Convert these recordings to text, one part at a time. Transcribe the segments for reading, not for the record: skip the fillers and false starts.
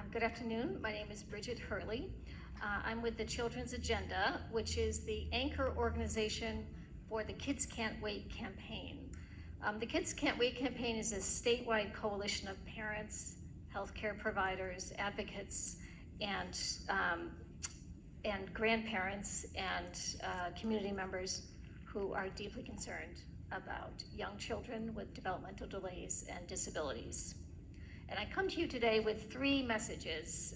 Good afternoon. My name is Brigit Hurley. I'm with the Children's Agenda, which is the anchor organization for the Kids Can't Wait campaign. The Kids Can't Wait campaign is a statewide coalition of parents, healthcare providers, advocates, and grandparents and community members who are deeply concerned about young children with developmental delays and disabilities. And I come to you today with three messages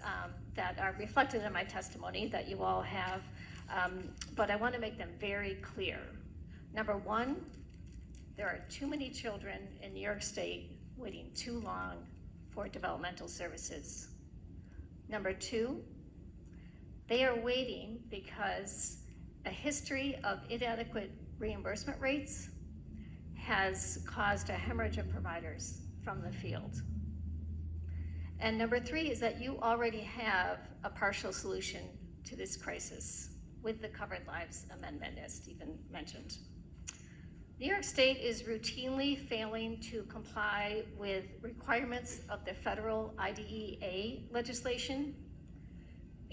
that are reflected in my testimony that you all have, but I want to make them very clear. Number one, there are too many children in New York State waiting too long for developmental services. Number two, they are waiting because a history of inadequate reimbursement rates has caused a hemorrhage of providers from the field. And number three is that you already have a partial solution to this crisis with the Covered Lives Amendment, as Stephen mentioned. New York State is routinely failing to comply with requirements of the federal IDEA legislation,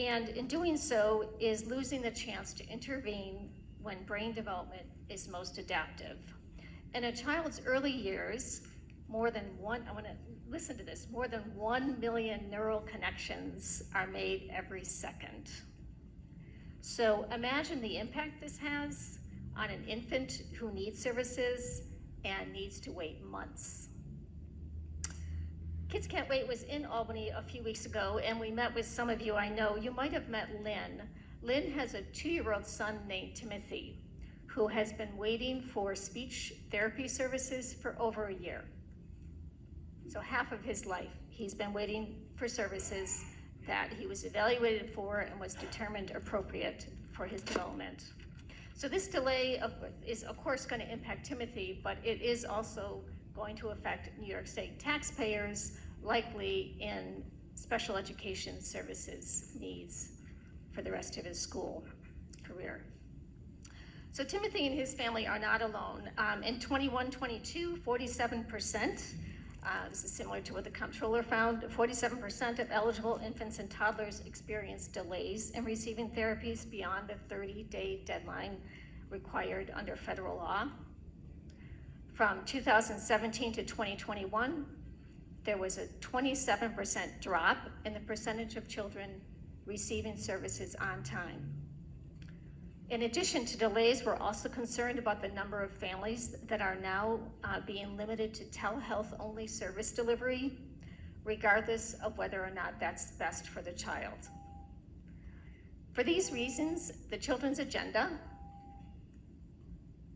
and in doing so is losing the chance to intervene when brain development is most adaptive. In a child's early years, more than 1 million neural connections are made every second. So imagine the impact this has on an infant who needs services and needs to wait months. Kids Can't Wait was in Albany a few weeks ago, and we met with some of you I know. You might have met Lynn. Lynn has a 2-year-old son named Timothy, who has been waiting for speech therapy services for over a year. So half of his life, he's been waiting for services that he was evaluated for and was determined appropriate for his development. So this delay is of course going to impact Timothy, but it is also going to affect New York State taxpayers, likely in special education services needs for the rest of his school career. So Timothy and his family are not alone. In 21-22, 47%, this is similar to what the comptroller found, 47% of eligible infants and toddlers experienced delays in receiving therapies beyond the 30-day deadline required under federal law. From 2017 to 2021, there was a 27% drop in the percentage of children receiving services on time. In addition to delays, we're also concerned about the number of families that are now being limited to telehealth-only service delivery, regardless of whether or not that's best for the child. For these reasons, the Children's Agenda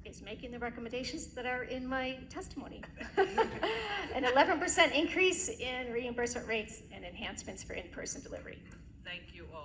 is making the recommendations that are in my testimony. An 11% increase in reimbursement rates and enhancements for in-person delivery. Thank you all.